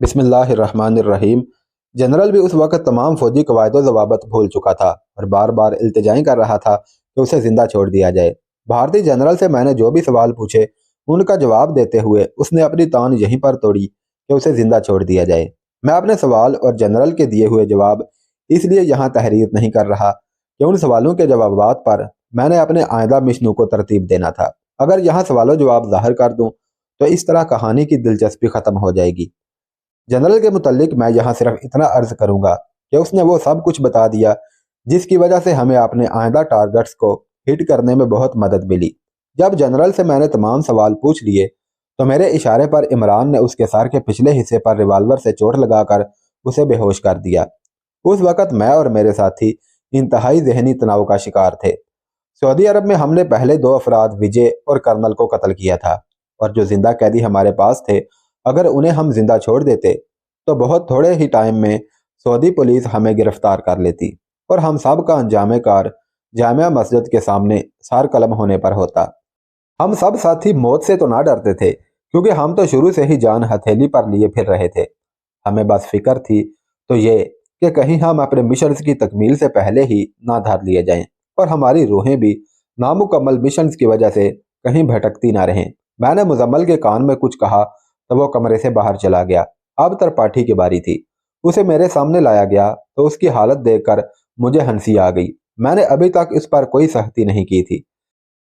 बिस्मिल्लाहिर्रहमानिर्रहीम। जनरल भी उस वक्त तमाम फौजी कवायद ज़वाबत भूल चुका था और बार बार इल्तिजाएं कर रहा था कि उसे ज़िंदा छोड़ दिया जाए। भारतीय जनरल से मैंने जो भी सवाल पूछे उनका जवाब देते हुए उसने अपनी तान यहीं पर तोड़ी कि उसे ज़िंदा छोड़ दिया जाए। मैं अपने सवाल और जनरल के दिए हुए जवाब इसलिए यहाँ तहरीर नहीं कर रहा कि उन सवालों के जवाबात पर मैंने अपने आइंदा मिशनों को तरतीब देना था। अगर यहाँ सवालों जवाब ज़ाहिर कर दूँ तो इस तरह कहानी की दिलचस्पी ख़त्म हो जाएगी। जनरल के मुतल्लिक मैं यहाँ सिर्फ इतना अर्ज करूंगा कि उसने वो सब कुछ बता दिया जिसकी वजह से हमें अपने आइंदा टारगेट्स को हिट करने में बहुत मदद मिली। जब जनरल से मैंने तमाम सवाल पूछ लिए तो मेरे इशारे पर इमरान ने उसके सर के पिछले हिस्से पर रिवाल्वर से चोट लगाकर उसे बेहोश कर दिया। उस वक़्त मैं और मेरे साथी इंतहाई जहनी तनाव का शिकार थे। सऊदी अरब में हमने पहले 2 अफराद विजय और कर्नल को कत्ल किया था और जो जिंदा कैदी हमारे पास थे, अगर उन्हें हम जिंदा छोड़ देते तो बहुत थोड़े ही टाइम में सऊदी पुलिस हमें गिरफ्तार कर लेती और हम सब का अंजाम कार जामिया मस्जिद के सामने सार कलम होने पर होता। हम सब साथी मौत से तो ना डरते थे क्योंकि हम तो शुरू से ही जान हथेली पर लिए फिर रहे थे। हमें बस फिक्र थी तो ये कि कहीं हम अपने मिशन की तकमील से पहले ही ना धर लिए जाएं और हमारी रूहें भी नामुकम्मल मिशन की वजह से कहीं भटकती ना रहें। मैंने मुजम्मल के कान में कुछ कहा तो वो कमरे से बाहर चला गया। अब त्रिपाठी की बारी थी। उसे मेरे सामने लाया गया तो उसकी हालत देखकर मुझे हंसी आ गई। मैंने अभी तक इस पर कोई सख्ती नहीं की थी।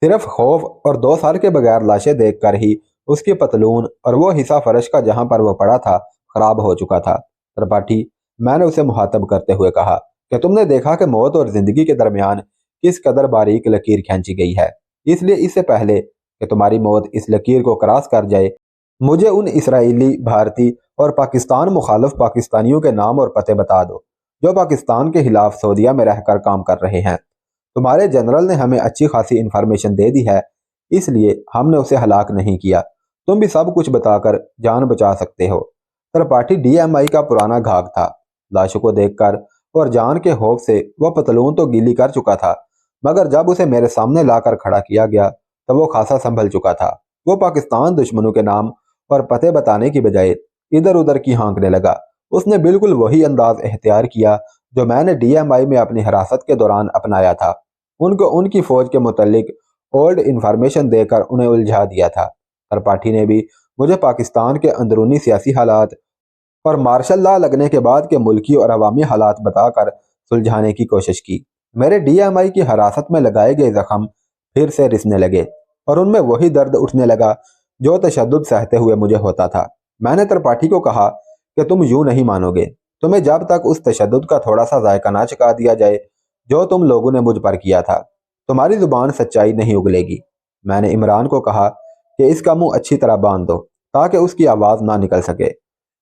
सिर्फ खौफ और 2 साल के बगैर लाशें देखकर ही उसकी पतलून और वो हिस्सा फर्श का जहां पर वो पड़ा था खराब हो चुका था। त्रिपाठी, मैंने उसे मुहातब करते हुए कहा कि तुमने देखा कि मौत और जिंदगी के दरमियान किस कदर बारीक लकीर खींची गई है। इसलिए इससे पहले कि तुम्हारी मौत इस लकीर को क्रॉस कर जाए, मुझे उन इसराइली, भारतीय और पाकिस्तान मुखालिफ पाकिस्तानियों के नाम और पते बता दो जो पाकिस्तान के खिलाफ सऊदीया में रहकर काम कर रहे हैं। तुम्हारे जनरल ने हमें अच्छी खासी इंफॉर्मेशन दे दी है, इसलिए हमने उसे हलाक नहीं किया। तुम भी सब कुछ बताकर जान बचा सकते हो। त्रिपाठी डीएमआई का पुराना घाघ था। लाशों को देखकर और जान के खौफ से वह पतलून तो गीली कर चुका था, मगर जब उसे मेरे सामने लाकर खड़ा किया गया तो वो खासा संभल चुका था। वो पाकिस्तान दुश्मनों के नाम और पते बताने की बजाय इधर उधर की हाँकने लगा। उसने बिल्कुल वही अंदाज इख्तियार किया जो मैंने डीएमआई में अपनी हिरासत के दौरान अपनाया था। उनको उनकी फौज के मुतल्लिक ओल्ड इंफॉर्मेशन देकर उन्हें उलझा दिया था। त्रिपाठी ने भी मुझे पाकिस्तान के अंदरूनी सियासी हालात और मार्शल लॉ लगने के बाद के मुल्की और अवामी हालात बताकर सुलझाने की कोशिश की। मेरे डीएमआई की हिरासत में लगाए गए जख्म फिर से रिसने लगे और उनमें वही दर्द उठने लगा जो तशद्दुद सहते हुए मुझे होता था। मैंने त्रिपाठी को कहा कि तुम यूं नहीं मानोगे। तुम्हें जब तक उस तशद्दुद का थोड़ा सा जायका ना चखा दिया जाए जो तुम लोगों ने मुझ पर किया था, तुम्हारी जुबान सच्चाई नहीं उगलेगी। मैंने इमरान को कहा कि इसका मुंह अच्छी तरह बांध दो ताकि उसकी आवाज़ ना निकल सके।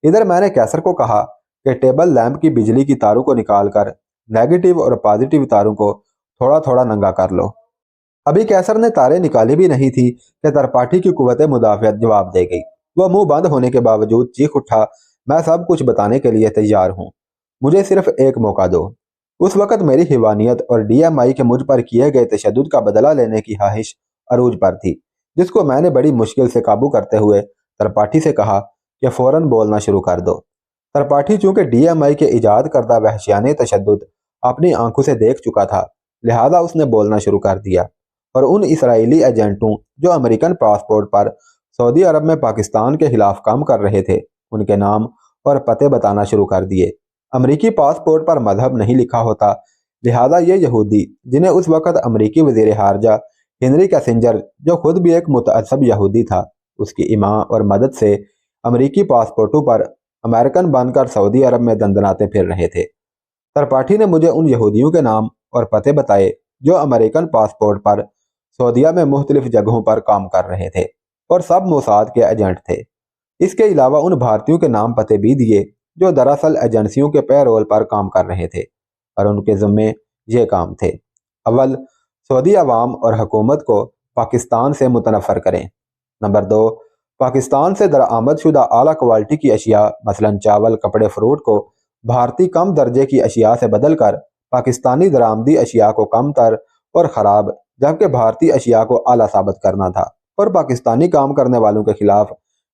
इधर मैंने कैसर को कहा कि टेबल लैंप की बिजली की तारों को निकालकर नेगेटिव और पॉजिटिव तारों को थोड़ा थोड़ा नंगा कर लो। अभी कैसर ने तारे निकाली भी नहीं थी कि त्रिपाठी की कुव्वत मुदाफियत जवाब दे गई। वह मुंह बंद होने के बावजूद चीख उठा, मैं सब कुछ बताने के लिए तैयार हूँ, मुझे सिर्फ एक मौका दो। उस वक़्त मेरी हिवानियत और डीएमआई के मुझ पर किए गए तशद्दुद का बदला लेने की ख्वाहिश अरूज पर थी, जिसको मैंने बड़ी मुश्किल से काबू करते हुए त्रिपाठी से कहा कि फौरन बोलना शुरू कर दो। त्रिपाठी चूंकि डीएमआई के इजाद करदा वहशियाने तशद्दुद अपनी आंखों से देख चुका था, लिहाजा उसने बोलना शुरू कर दिया और उन इसराइली एजेंटों जो अमेरिकन पासपोर्ट पर सऊदी अरब में पाकिस्तान के खिलाफ काम कर रहे थे, उनके नाम और पते बताना शुरू कर दिए। अमेरिकी पासपोर्ट पर मजहब नहीं लिखा होता, लिहाजा ये यहूदी जिन्हें उस वक़्त अमेरिकी वज़ीर खारजा हेनरी कैसिंजर, जो खुद भी एक मुतअस्सब यहूदी था, उसकी इमा और मदद से अमेरिकी पासपोर्टों पर अमेरिकन बनकर सऊदी अरब में दंदनाते फिर रहे थे। त्रिपाठी ने मुझे उन यहूदियों के नाम और पते बताए जो अमेरिकन पासपोर्ट पर सऊदीया में मुख्तलिफ जगहों पर काम कर रहे थे और सब मोसाद के एजेंट थे। इसके अलावा उन भारतीयों के नाम पते भी दिए जो दरअसल एजेंसियों के पेरोल पर काम कर रहे थे और उनके ज़िम्मे ये काम थे। अव्वल, सऊदी अवाम और हुकूमत को पाकिस्तान से मुतनफ़र करें। नंबर 2, पाकिस्तान से दरामद शुदा आला क्वालिटी की अशिया मसलन चावल, कपड़े, फ्रूट को भारतीय कम दर्जे की अशिया से बदल कर पाकिस्तानी दरामदी अशिया को कम तर और ख़राब जबकि भारतीय अशिया को आला साबित करना था और पाकिस्तानी काम करने वालों के खिलाफ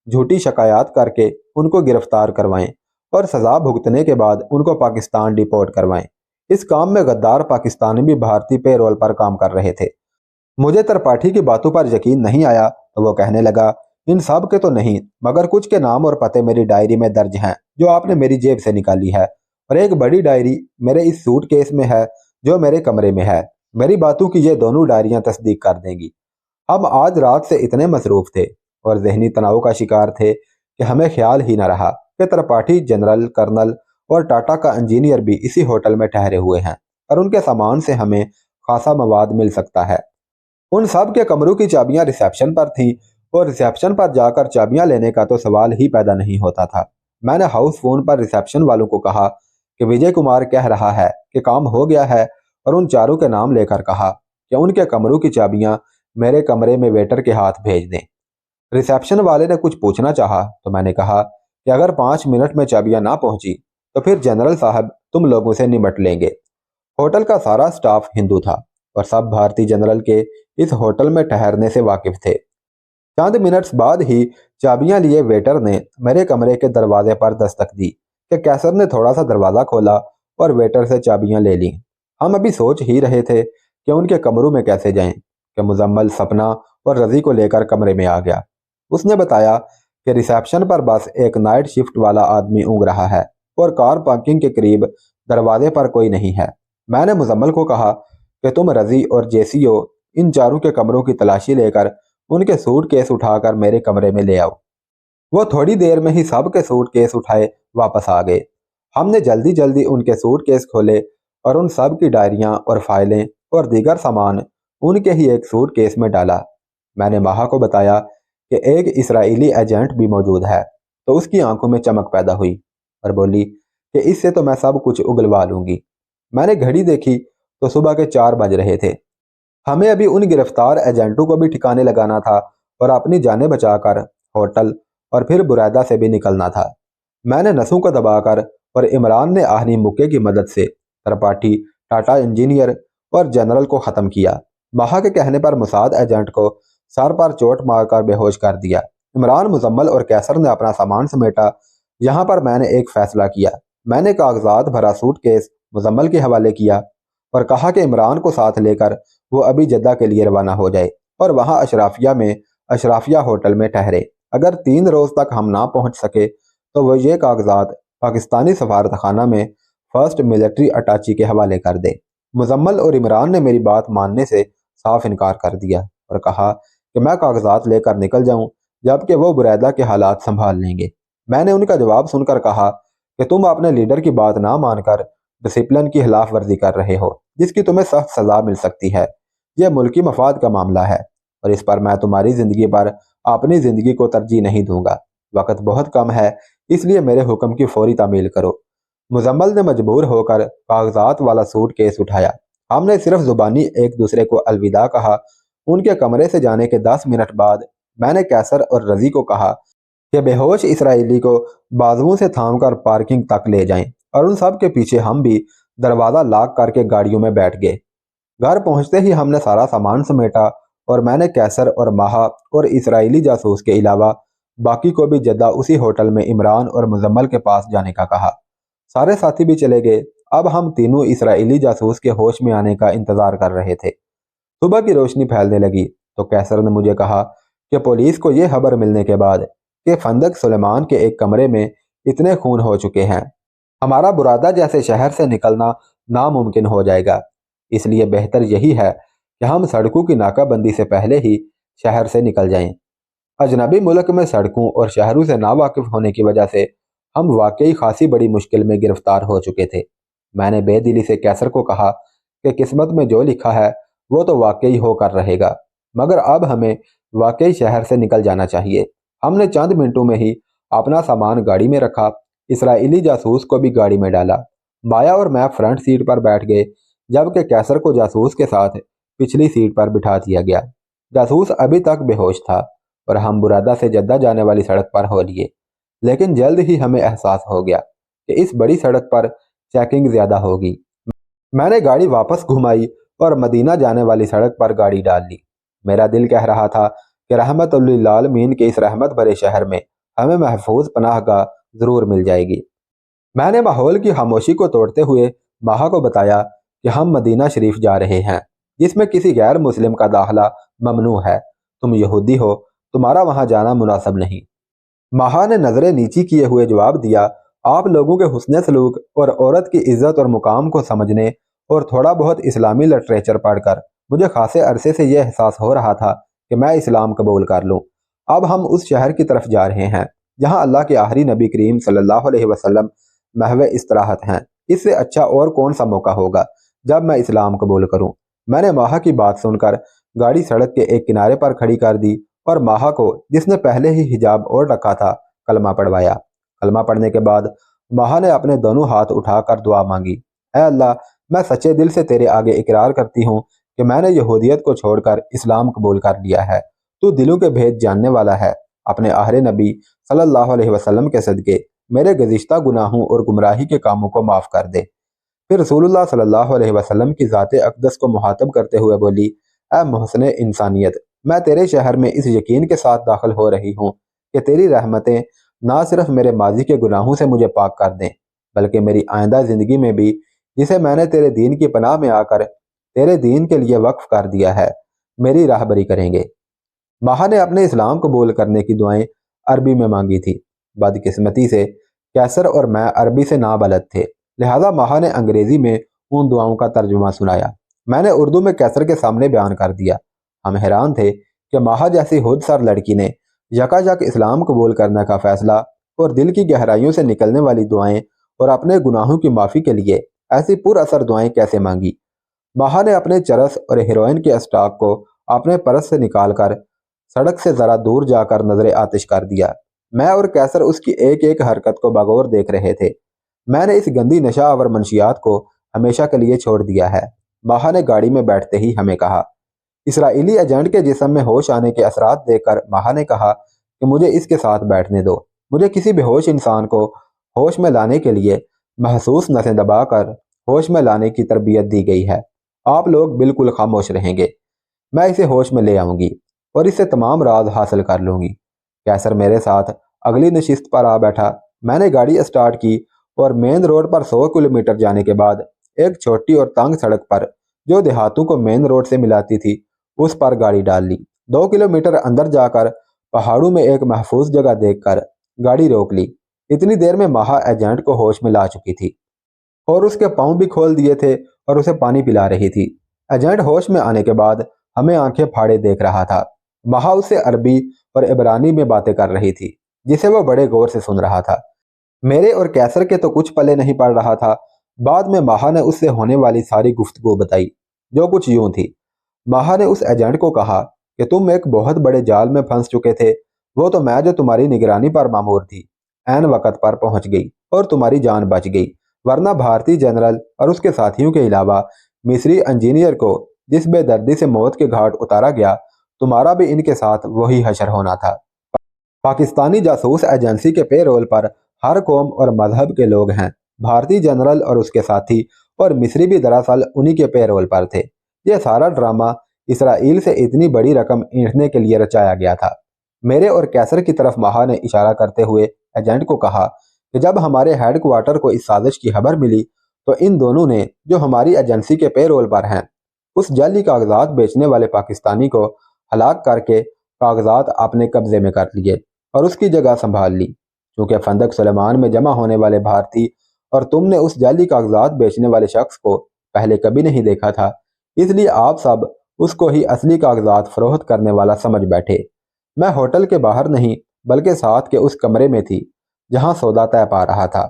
झूठी शिकायत करके ان کو गिरफ्तार करवाएं और सजा भुगतने के बाद उनको पाकिस्तान डिपोर्ट करवाएं। इस काम में गद्दार पाकिस्तानी भी भारतीय पेरोल पर काम कर रहे थे। मुझे त्रिपाठी की बातों पर यकीन नहीं आया तो वो कहने लगा, इन सब के तो नहीं, मगर कुछ के नाम और पते मेरी डायरी में दर्ज हैं जो आपने मेरी जेब से निकाली है, और एक बड़ी डायरी मेरे इस सूटकेस में है जो मेरे कमरे में है। मेरी बातों की ये दोनों डायरियां तस्दीक कर देंगी। हम आज रात से इतने मसरूफ थे और जहनी तनाव का शिकार थे कि हमें ख्याल ही न रहा कि त्रिपाठी जनरल, कर्नल और टाटा का इंजीनियर भी इसी होटल में ठहरे हुए हैं और उनके सामान से हमें खासा मवाद मिल सकता है। उन सब के कमरों की चाबियां रिसेप्शन पर थीं और रिसेप्शन पर जाकर चाबियां लेने का तो सवाल ही पैदा नहीं होता था। मैंने हाउस फोन पर रिसेप्शन वालों को कहा कि विजय कुमार कह रहा है कि काम हो गया है, और उन चारों के नाम लेकर कहा कि उनके कमरों की चाबियां मेरे कमरे में वेटर के हाथ भेज दें। रिसेप्शन वाले ने कुछ पूछना चाहा तो मैंने कहा कि अगर 5 मिनट में चाबियां ना पहुंची तो फिर जनरल साहब तुम लोगों से निमट लेंगे। होटल का सारा स्टाफ हिंदू था और सब भारतीय जनरल के इस होटल में ठहरने से वाकिफ थे। चंद मिनट्स बाद ही चाबियां लिए वेटर ने मेरे कमरे के दरवाजे पर दस्तक दी कि कैसर ने थोड़ा सा दरवाज़ा खोला और वेटर से चाबियां ले लीं। हम अभी सोच ही रहे थे कि उनके कमरों में कैसे जाएं कि मुजम्मल, सपना और रज़ी को लेकर कमरे में आ गया। उसने बताया कि रिसेप्शन पर बस एक नाइट शिफ्ट वाला आदमी ऊँग रहा है और कार पार्किंग के करीब दरवाजे पर कोई नहीं है। मैंने मुजम्मल को कहा कि तुम रज़ी और जेसीओ इन चारों के कमरों की तलाशी लेकर उनके सूटकेस उठाकर मेरे कमरे में ले आओ। वो थोड़ी देर में ही सब के सूटकेस उठाए वापस आ गए। हमने जल्दी जल्दी उनके सूटकेस खोले और उन सब की डायरियां और फाइलें और दीगर सामान उनके ही एक सूटकेस में डाला। मैंने माहा को बताया कि एक इसराइली एजेंट भी मौजूद है, तो उसकी आंखों में चमक पैदा हुई और बोली कि इससे तो मैं सब कुछ उगलवा लूंगी। मैंने घड़ी देखी तो सुबह के 4 बज रहे थे। हमें अभी उन गिरफ्तार एजेंटों को भी ठिकाने लगाना था और अपनी जानें बचाकर होटल और फिर बुरैदा से भी निकलना था। मैंने नसों को दबाकर और इमरान ने आहनी मुक्के की मदद से त्रिपाठी, टाटा इंजीनियर और जनरल को ख़त्म किया। माहा के कहने पर मुसाद एजेंट को सर पर चोट मारकर बेहोश कर दिया। इमरान, मुजम्मल और कैसर ने अपना सामान समेटा। यहाँ पर मैंने एक फ़ैसला किया। मैंने कागजात भरा सूटकेस मुजम्मल के हवाले किया और कहा कि इमरान को साथ लेकर वो अभी जद्दा के लिए रवाना हो जाए और वहाँ अशराफिया होटल में ठहरे। अगर 3 रोज़ तक हम ना पहुँच सके तो वो ये कागजात पाकिस्तानी सफारत खाना में फर्स्ट मिलिट्री अटैची के हवाले कर दे। मुजम्मल और इमरान ने मेरी बात मानने से साफ इनकार कर दिया और कहा कि मैं कागजात लेकर निकल जाऊं, जबकि वो बुरैदा के हालात संभाल लेंगे। मैंने उनका जवाब सुनकर कहा कि तुम अपने लीडर की बात ना मानकर डिसिप्लिन की खिलाफ वर्जी कर रहे हो, जिसकी तुम्हें सख्त सजा मिल सकती है। यह मुल्की मफाद का मामला है और इस पर मैं तुम्हारी ज़िंदगी पर अपनी ज़िंदगी को तरजीह नहीं दूंगा। वक्त बहुत कम है, इसलिए मेरे हुक्म की फौरी तामील करो। मुजम्मल ने मजबूर होकर कागजात वाला सूटकेस उठाया। हमने सिर्फ जुबानी एक दूसरे को अलविदा कहा। उनके कमरे से जाने के 10 मिनट बाद मैंने कैसर और रज़ी को कहा कि बेहोश इसराइली को बाजुओं से थामकर पार्किंग तक ले जाएं और उन सब के पीछे हम भी दरवाज़ा लॉक करके गाड़ियों में बैठ गए। घर पहुंचते ही हमने सारा सामान समेटा और मैंने कैसर और माहा और इसराइली जासूस के अलावा बाकी को भी जद्दा उसी होटल में इमरान और मुजम्मल के पास जाने का कहा। सारे साथी भी चले गए। अब हम तीनों इसराइली जासूस के होश में आने का इंतजार कर रहे थे। सुबह की रोशनी फैलने लगी तो कैसर ने मुझे कहा कि पुलिस को यह खबर मिलने के बाद कि फंदक सुलेमान के एक कमरे में इतने खून हो चुके हैं, हमारा बुरादा जैसे शहर से निकलना नामुमकिन हो जाएगा। इसलिए बेहतर यही है कि हम सड़कों की नाकाबंदी से पहले ही शहर से निकल जाएं। अजनबी मुल्क में सड़कों और शहरों से नावाकिफ होने की वजह से हम वाकई खासी बड़ी मुश्किल में गिरफ्तार हो चुके थे। मैंने बेदिली से कैसर को कहा कि किस्मत में जो लिखा है वो तो वाकई होकर रहेगा, मगर अब हमें वाकई शहर से निकल जाना चाहिए। हमने चंद मिनटों में ही अपना सामान गाड़ी में रखा। इसराइली जासूस को भी गाड़ी में डाला। माया और मैं फ्रंट सीट पर बैठ गए, जबकि कैसर को जासूस के साथ पिछली सीट पर बिठा दिया गया। जासूस अभी तक बेहोश था और हम बुरादा से जद्दा जाने वाली सड़क पर हो लिए, लेकिन जल्द ही हमें एहसास हो गया कि इस बड़ी सड़क पर चेकिंग ज़्यादा होगी। मैंने गाड़ी वापस घुमाई और मदीना जाने वाली सड़क पर गाड़ी डाल ली। मेरा दिल कह रहा था कि रहमतुल्लिल आलमीन के इस रहमत भरे शहर में हमें महफूज पनाह गाह ज़रूर मिल जाएगी। मैंने माहौल की खामोशी को तोड़ते हुए माहा को बताया कि हम मदीना शरीफ जा रहे हैं, जिसमें किसी गैर मुस्लिम का दाखिला ममनू है। तुम यहूदी हो, तुम्हारा वहां जाना मुनासिब नहीं। माहा ने नजरें नीची किए हुए जवाब दिया, आप लोगों के हुस्न सलूक और औरत की इज्जत और मुकाम को समझने और थोड़ा बहुत इस्लामी लिटरेचर पढ़कर मुझे खासे अरसे से यह एहसास हो रहा था कि मैं इस्लाम कबूल कर लूँ। अब हम उस शहर की तरफ जा रहे हैं जहाँ अल्लाह के आखिरी नबी करीम सल्लल्लाहु अलैहि वसल्लम महवे इस्तराहत हैं। इससे अच्छा और कौन सा मौका होगा जब मैं इस्लाम कबूल करूँ। मैंने माहा की बात सुनकर गाड़ी सड़क के एक किनारे पर खड़ी कर दी और माहा को, जिसने पहले ही हिजाब ओढ़ रखा था, कलमा पढ़वाया। कलमा पढ़ने के बाद माहा ने अपने दोनों हाथ उठाकर दुआ मांगी, ऐ अल्लाह, मैं सच्चे दिल से तेरे आगे इकरार करती हूँ कि मैंने यहूदियत को छोड़कर इस्लाम कबूल कर लिया है। तू दिलों के भेद जानने वाला है। अपने आखिरी नबी सल्लल्लाहु अलैहि वसल्लम के सदके मेरे गुज़िश्ता गुनाहों और गुमराही के कामों को माफ़ कर दे। फिर रसूलुल्लाह सल्लल्लाहु अलैहि वसल्लम की ज़ाते अक़दस को मुखातब करते हुए बोली, ऐ मुहसिन इंसानियत, मैं तेरे शहर में इस यकीन के साथ दाखिल हो रही हूँ कि तेरी रहमतें ना सिर्फ मेरे माजी के गुनाहों से मुझे पाक कर दें, बल्कि मेरी आइंदा ज़िंदगी में भी, जिसे मैंने तेरे दीन की पनाह में आकर तेरे दीन के लिए वक्फ कर दिया है, मेरी राहबरी करेंगे। माहा ने अपने इस्लाम कबूल करने की दुआएं अरबी में मांगी थी। बदकिस्मती से कैसर और मैं अरबी से नाबलद थे, लिहाजा माहा ने अंग्रेजी में उन दुआओं का तर्जुमा सुनाया। मैंने उर्दू में कैसर के सामने बयान कर दिया। हम हैरान थे कि माहा जैसी होदसर लड़की ने यकायक इस्लाम कबूल करने का फैसला और दिल की गहराइयों से निकलने वाली दुआएं और अपने गुनाहों की माफ़ी के लिए ऐसी पुरअसर दुआएं कैसे मांगी। माहा ने अपने चरस और हीरोइन के स्टॉक को अपने पर्स से निकालकर सड़क से ज़रा दूर जाकर नजर आतिश कर दिया। मैं और कैसर उसकी एक एक हरकत को बगौर देख रहे थे। मैंने इस गंदी नशा आवर मंशियात को हमेशा के लिए छोड़ दिया है। माहा ने गाड़ी में बैठते ही हमें कहा। इसराइली एजेंट के जिस्म में होश आने के असरात देखकर माहा ने कहा कि मुझे इसके साथ बैठने दो। मुझे किसी बेहोश इंसान को होश में लाने के लिए महसूस नसें दबाकर होश में लाने की तरबियत दी गई है। आप लोग बिल्कुल खामोश रहेंगे, मैं इसे होश में ले आऊंगी और इससे तमाम राज हासिल कर लूंगी। कैसर मेरे साथ अगली नशिस्त पर आ बैठा। मैंने गाड़ी स्टार्ट की और मेन रोड पर 100 किलोमीटर जाने के बाद एक छोटी और तंग सड़क पर, जो देहातों को मेन रोड से मिलाती थी, उस पर गाड़ी डाल ली। 2 किलोमीटर अंदर जाकर पहाड़ों में एक महफूज जगह देखकर गाड़ी रोक ली। इतनी देर में माहा एजेंट को होश में ला चुकी थी और उसके पाँव भी खोल दिए थे और उसे पानी पिला रही थी। एजेंट होश में आने के बाद हमें आंखें फाड़े देख रहा था। माहा उससे अरबी और इब्रानी में बातें कर रही थी, जिसे वो बड़े गौर से सुन रहा था। मेरे और कैसर के तो कुछ पले नहीं पड़ रहा था। बाद में माहा ने उससे होने वाली सारी गुफ्तगू बताई, जो कुछ यूं थी। माहा ने उस एजेंट को कहा कि तुम एक बहुत बड़े जाल में फंस चुके थे। वो तो मैं जो तुम्हारी निगरानी पर मामूर थी, ऐन वक्त पर पहुंच गई और तुम्हारी जान बच गई, वरना भारतीय जनरल और उसके साथियों के अलावा मिस्री इंजीनियर को जिस बेदर्दी से मौत के घाट उतारा गया, तुम्हारा भी इनके साथ वही हशर होना था। पाकिस्तानी जासूस एजेंसी के पेरोल पर हर कौम और मजहब के लोग हैं। भारतीय जनरल और उसके साथी और मिस्री भी दरअसल उन्हीं के पेरोल पर थे। यह सारा ड्रामा इसराइल से इतनी बड़ी रकम ऐंठने के लिए रचाया गया था। मेरे और कैसर की तरफ माहा ने इशारा करते हुए एजेंट को कहा कि जब हमारे हेडक्वार्टर को इस साजिश की खबर मिली, तो इन दोनों ने, जो हमारी एजेंसी के पेरोल पर हैं, उस जाली कागजात बेचने वाले पाकिस्तानी को हलाक करके कागजात अपने कब्जे में कर लिए और उसकी जगह संभाल ली। चूंकि फंदक सुलेमान में जमा होने वाले भारतीय और तुमने उस जाली कागजात बेचने वाले शख्स को पहले कभी नहीं देखा था, इसलिए आप सब उसको ही असली कागजात फरोख्त करने वाला समझ बैठे। मैं होटल के बाहर नहीं, बल्कि साथ के उस कमरे में थी जहां सौदा तय पा रहा था।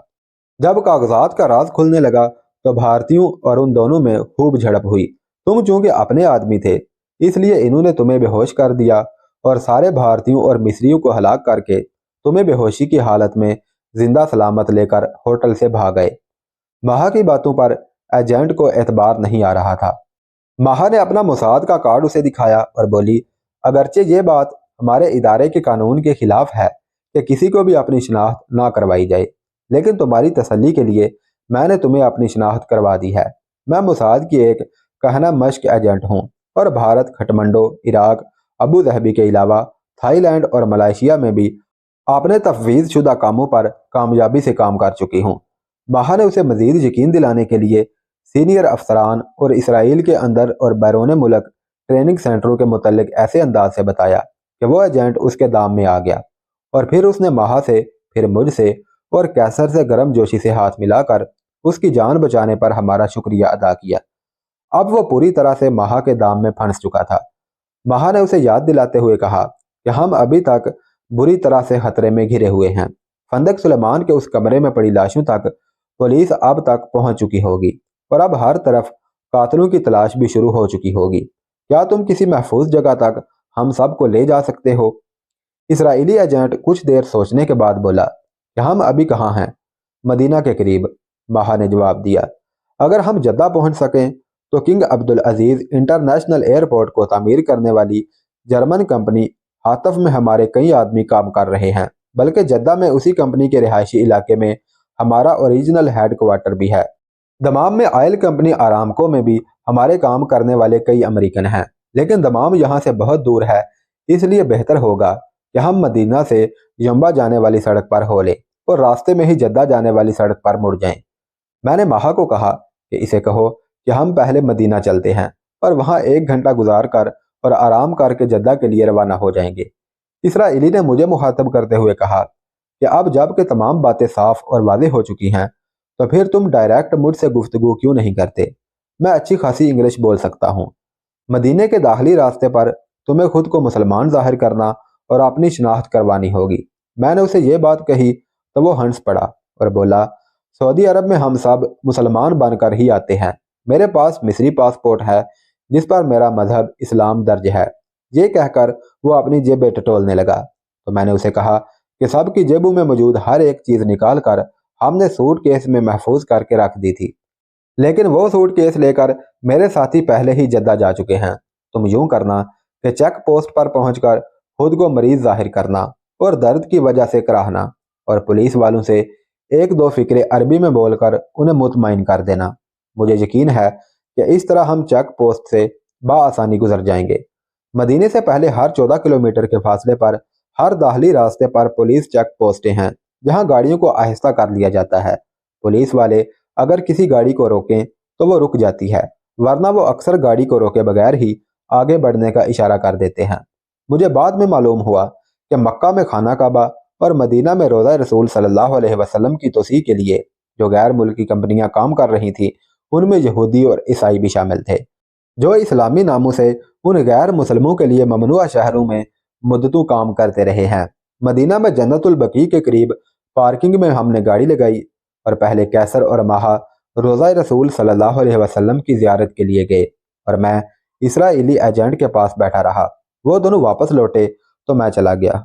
जब कागजात का राज खुलने लगा तो भारतीयों और उन दोनों में खूब झड़प हुई। तुम चूंकि अपने आदमी थे, इसलिए इन्होंने तुम्हें बेहोश कर दिया और सारे भारतीयों और मिस्रियों को हलाक करके तुम्हें बेहोशी की हालत में जिंदा सलामत लेकर होटल से भाग गए। माहा की बातों पर एजेंट को एतबार नहीं आ रहा था। माहा ने अपना मुसाद का कार्ड उसे दिखाया और बोली, अगरचे ये बात हमारे इदारे के कानून के खिलाफ है कि किसी को भी अपनी शनाख्त ना करवाई जाए, लेकिन तुम्हारी तसल्ली के लिए मैंने तुम्हें अपनी शनाख्त करवा दी है। मैं मुसाद की एक कहना मश्क एजेंट हूँ और भारत, खटमंडो, इराक, अबू धाबी के अलावा थाईलैंड और मलेशिया में भी आपने तफवीज़ शुदा कामों पर कामयाबी से काम कर चुकी हूँ। माहा ने उसे मजीद यकीन दिलाने के लिए सीनियर अफसरान और इसराइल के अंदर और बैरून मुल्क ट्रेनिंग सेंटरों के मुतल्लिक ऐसे अंदाज से बताया कि वो एजेंट उसके दाम में आ गया। और फिर उसने माहा से, फिर मुझसे और कैसर से गर्म जोशी से हाथ मिलाकर उसकी जान बचाने पर हमारा शुक्रिया अदा किया। अब वो पूरी तरह से माहा के दाम में फंस चुका था। माहा ने उसे याद दिलाते हुए कहा कि हम अभी तक बुरी तरह से खतरे में घिरे हुए हैं। फंदक सुलेमान के उस कमरे में पड़ी लाशों तक पुलिस अब तक पहुंच चुकी होगी और अब हर तरफ कातलों की तलाश भी शुरू हो चुकी होगी। क्या तुम किसी महफूज जगह तक हम सब को ले जा सकते हो? इसराइली एजेंट कुछ देर सोचने के बाद बोला कि हम अभी कहाँ हैं? मदीना के करीब, माहा ने जवाब दिया। अगर हम जद्दा पहुंच सकें तो किंग अब्दुल अजीज इंटरनेशनल एयरपोर्ट को तामीर करने वाली जर्मन कंपनी हातफ में हमारे कई आदमी काम कर रहे हैं, बल्कि जद्दा में उसी कंपनी के रिहायशी इलाके में हमारा ओरिजिनल हेडक्वार्टर भी है। दमाम में ऑयल कंपनी आरामको में भी हमारे काम करने वाले कई अमेरिकन हैं, लेकिन दमाम यहाँ से बहुत दूर है, इसलिए बेहतर होगा कि हम मदीना से यम्बा जाने वाली सड़क पर हो लें और रास्ते में ही जद्दा जाने वाली सड़क पर मुड़ जाएं। मैंने माहा को कहा कि इसे कहो कि हम पहले मदीना चलते हैं और वहाँ 1 घंटा गुजार कर और आराम करके जद्दा के लिए रवाना हो जाएंगे। इसराइली ने मुझे मुखातब करते हुए कहा कि अब जब के तमाम बातें साफ और वाज़ेह हो चुकी हैं तो फिर तुम डायरेक्ट मुझसे गुफ्तगू क्यों नहीं करते? मैं अच्छी खासी इंग्लिश बोल सकता हूँ। मदीने के दाखिली रास्ते पर तुम्हें खुद को मुसलमान जाहिर करना और अपनी शनाख्त करवानी होगी। मैंने उसे ये बात कही तो वो हंस पड़ा और बोला, सऊदी अरब में हम सब मुसलमान बनकर ही आते हैं। मेरे पास मिस्री पासपोर्ट है जिस पर मेरा मजहब इस्लाम दर्ज है। ये कहकर वो अपनी जेबें टटोलने लगा तो मैंने उसे कहा कि सब की जेबों में मौजूद हर एक चीज़ निकाल कर हमने सूटकेस में महफूज करके रख दी थी, लेकिन वो सूटकेस लेकर मेरे साथी पहले ही जद्दा जा चुके हैं। तुम यूं करना कि चेक पोस्ट पर पहुंचकर खुद को मरीज जाहिर करना और दर्द की वजह से कराहना और पुलिस वालों से 1-2 फिक्रे अरबी में बोलकर उन्हें मुतमईन कर देना। मुझे यकीन है कि इस तरह हम चेक पोस्ट से बआसानी गुजर जाएंगे। मदीने से पहले हर 14 किलोमीटर के फासले पर हर दाखिली रास्ते पर पुलिस चेक पोस्टें हैं जहां गाड़ियों को आहिस्ता कर लिया जाता है। पुलिस वाले अगर किसी गाड़ी को रोकें तो वो रुक जाती है, वरना वो अक्सर गाड़ी को रोके बगैर ही आगे बढ़ने का इशारा कर देते हैं। मुझे बाद में मालूम हुआ कि मक्का में खाना काबा और मदीना में रोज़ा रसूल सल्लल्लाहु अलैहि वसल्लम की तोसीह के लिए जो गैर मुल्की कंपनियां काम कर रही थी उनमें यहूदी और ईसाई भी शामिल थे, जो इस्लामी नामों से उन गैर मुसलमों के लिए ममनुआ शहरों में मुद्दतों काम करते रहे हैं। मदीना में जन्नतुल बकी के करीब पार्किंग में हमने गाड़ी लगाई और पहले कैसर और माहा रोज़ा रसूल सल्लल्लाहु अलैहि वसल्लम की ज़ियारत के लिए गए और मैं इसराइली एजेंट के पास बैठा रहा। वो दोनों वापस लौटे तो मैं चला गया।